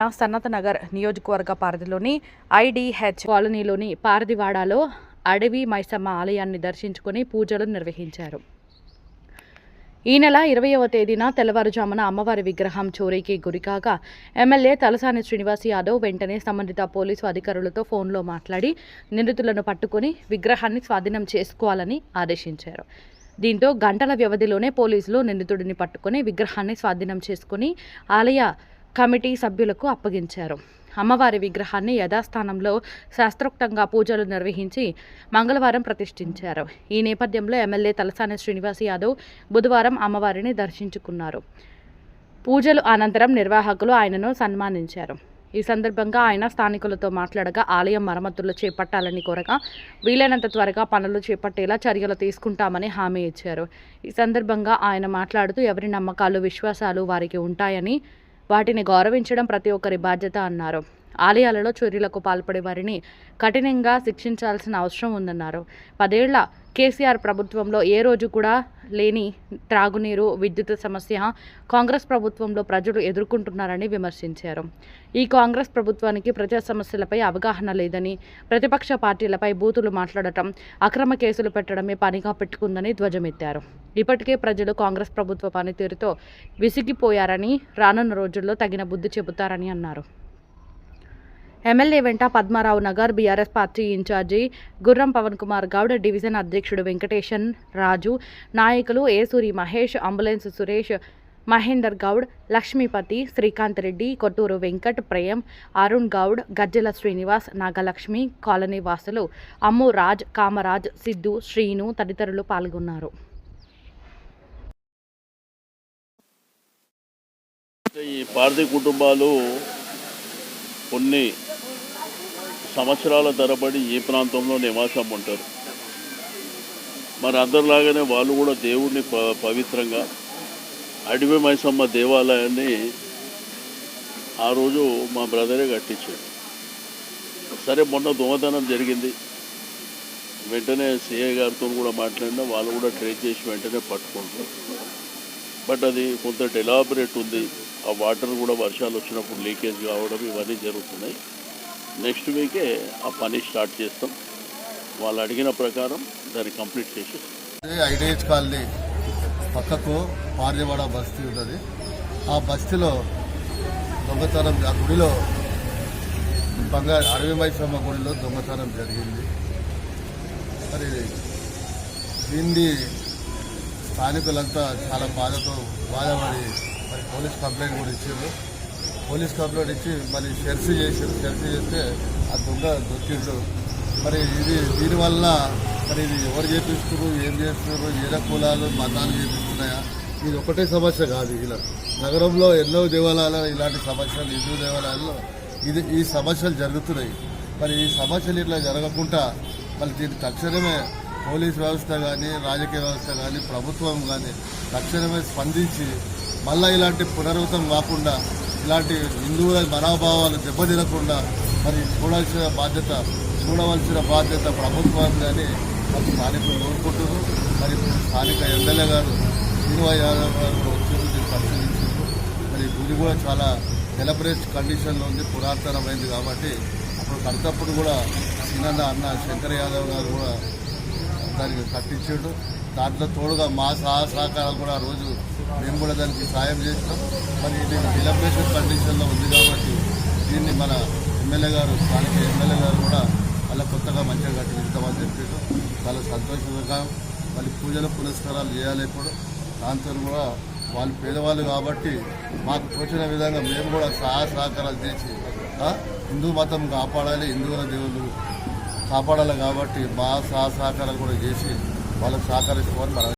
సన్నత్ నగర్ నియోజకవర్గ పరిధిలోని ఐడిహెచ్ కాలనీలోని పారదివాడలో అడవి మైసమ్మ ఆలయాన్ని దర్శించుకుని పూజలు నిర్వహించారు. ఈ నెల 20వ తేదీన తెల్లవారుజామున అమ్మవారి విగ్రహం చోరీకి గురికాగా ఎమ్మెల్యే తలసాని శ్రీనివాస్ యాదవ్ వెంటనే సంబంధిత పోలీసు అధికారులతో ఫోన్లో మాట్లాడి నిందితులను పట్టుకుని విగ్రహాన్ని స్వాధీనం చేసుకోవాలని ఆదేశించారు. దీంతో గంటల వ్యవధిలోనే పోలీసులు నిందితుడిని పట్టుకుని విగ్రహాన్ని స్వాధీనం చేసుకుని ఆలయ కమిటీ సభ్యులకు అప్పగించారు. అమ్మవారి విగ్రహాన్ని యథాస్థానంలో శాస్త్రోక్తంగా పూజలు నిర్వహించి మంగళవారం ప్రతిష్ఠించారు. ఈ నేపథ్యంలో ఎమ్మెల్యే తలసాని శ్రీనివాస్ యాదవ్ బుధవారం అమ్మవారిని దర్శించుకున్నారు. పూజలు అనంతరం నిర్వాహకులు ఆయనను సన్మానించారు. ఈ సందర్భంగా ఆయన స్థానికులతో మాట్లాడగా ఆలయం మరమ్మతులు చేపట్టాలని కోరగా వీలైనంత త్వరగా పనులు చేపట్టేలా చర్యలు తీసుకుంటామని హామీ ఇచ్చారు. ఈ సందర్భంగా ఆయన మాట్లాడుతూ ఎవరి నమ్మకాలు విశ్వాసాలు వారికి ఉంటాయని వాటిని గౌరవించడం ప్రతి ఒక్కరి బాధ్యత అన్నారు. ఆలయాలలో చోరీలకు పాల్పడే వారిని కఠినంగా శిక్షించాల్సిన అవసరం ఉందన్నారు. 10 ఏళ్ల కేసీఆర్ ప్రభుత్వంలో ఏ రోజు కూడా లేని త్రాగునీరు, విద్యుత్ సమస్య కాంగ్రెస్ ప్రభుత్వంలో ప్రజలు ఎదుర్కొంటున్నారని విమర్శించారు. ఈ కాంగ్రెస్ ప్రభుత్వానికి ప్రజా సమస్యలపై అవగాహన లేదని, ప్రతిపక్ష పార్టీలపై బూతులు మాట్లాడటం, అక్రమ కేసులు పెట్టడమే పనిగా పెట్టుకుందని ధ్వజమెత్తారు. ఇప్పటికే ప్రజలు కాంగ్రెస్ ప్రభుత్వ పనితీరుతో విసిగిపోయారని, రానున్న రోజుల్లో తగిన బుద్ధి చెబుతారని అన్నారు. ఎమ్మెల్యే వెంట Padmarao Nagar BRS party incharge Gurram Pavan Kumar Goud, division అధ్యక్షుడు వెంకటేశన్ రాజు, నాయకులు ఏసూరి మహేష్, అంబులెన్స్ సురేష్, మహేందర్ గౌడ్, లక్ష్మీపతి, శ్రీకాంత్ రెడ్డి, కొట్టూరు వెంకట్, ప్రేమ్, అరుణ్ గౌడ్, గజ్జెల శ్రీనివాస్, నాగలక్ష్మి, కాలనీ వాసులు అమ్ము రాజ్, కామరాజ్, సిద్ధు, శ్రీను తదితరులు పాల్గొన్నారు. ఈ పార్టీ కుటుంబాలు కొన్ని సంవత్సరాల తరబడి ఈ ప్రాంతంలో నివాసం ఉంటారు. మరి అందరిలాగానే వాళ్ళు కూడా దేవుడిని పవిత్రంగా అడవి మైసమ్మ దేవాలయాన్ని ఆ రోజు మా బ్రదరే కట్టించాడు. సరే, మొన్న దొంగతనం జరిగింది. వెంటనే సిఐ గారితో కూడా మాట్లాడినా వాళ్ళు కూడా ట్రేస్ చేసి వెంటనే పట్టుకుంటారు. బట్ అది కొంత డెలాబరేట్ ఉంది. ఆ వాటర్ కూడా వర్షాలు వచ్చినప్పుడు లీకేజ్ కావడం ఇవన్నీ జరుగుతున్నాయి. నెక్స్ట్ వీకే ఆ పని స్టార్ట్ చేస్తాం. వాళ్ళు అడిగిన ప్రకారం దాన్ని కంప్లీట్ చేసి ఐడిహెచ్ కాలనీ పక్కకు పార్యవాడ బస్తీ ఉంటుంది. ఆ బస్తీలో దొంగతనం, ఆ గుడిలో అడవి మైసమ్మ గుడిలో దొంగతనం జరిగింది. మరి దీన్ని స్థానికులంతా చాలా బాధపడి మరి పోలీస్ కంప్లైంట్ కూడా ఇచ్చారు. పోలీస్ కంప్లైంట్ ఇచ్చి మరి సెర్చ్ చేస్తే ఆ దొంగ దొరికిండు. మరి దీనివల్ల మరి ఇది ఎవరు చేపిస్తున్నారు, ఏం చేస్తున్నారు, ఏదో కులాలు మతాలు చేపిస్తున్నాయా, ఇది ఒకటే సమస్య కాదు. ఇలా నగరంలో ఎన్నో దేవాలయాలు ఇలాంటి సమస్యలు, హిందూ దేవాలయాల్లో ఈ సమస్యలు జరుగుతున్నాయి. మరి ఈ సమస్యలు ఇట్లా జరగకుండా మళ్ళీ దీన్ని తక్షణమే పోలీస్ వ్యవస్థ కానీ, రాజకీయ వ్యవస్థ కానీ, ప్రభుత్వం కానీ తక్షణమే స్పందించి మళ్ళీ ఇలాంటి పునరావృతం కాకుండా, ఇలాంటి హిందువుల మనోభావాలు దెబ్బతినకుండా మరి చూడవలసిన బాధ్యత ప్రభుత్వం కానీ మరి స్థానికులు కోరుకుంటున్నారు. మరి స్థానిక ఎమ్మెల్యే గారు శ్రీనివాస్ యాదవ్ గారు వచ్చి పరిశీలించారు. మరి గుడి కూడా చాలా సెలబ్రేట్ కండిషన్లో ఉంది, పురాతనమైంది కాబట్టి అప్పుడు కడతప్పుడు కూడా అన్న శంకర్ యాదవ్ గారు కూడా దానికి కట్టించాడు. దాంట్లో తోడుగా మా సహకారాలు కూడా ఆ రోజు మేము కూడా దానికి సాయం చేస్తాం. మరి ఇది డిలబరేషన్ కండిషన్లో ఉంది కాబట్టి దీన్ని మన ఎమ్మెల్యే గారు, స్థానిక ఎమ్మెల్యే గారు కూడా అలా కొత్తగా మంచిగా కట్టిస్తామని చెప్పారు. చాలా సంతోషంగా మళ్ళీ పూజలు పునస్కారాలు చేయాలి. ఇప్పుడు దాంతో కూడా వాళ్ళు పేదవాళ్ళు కాబట్టి మాకు తోచిన విధంగా మేము కూడా సహకారాలు చేసి హిందూ మతం కాపాడాలి, హిందువుల దేవుళ్ళు కాపాడాలి కాబట్టి మా సహకారాలు కూడా చేసి వాళ్ళకు సహకరిస్తామని మనం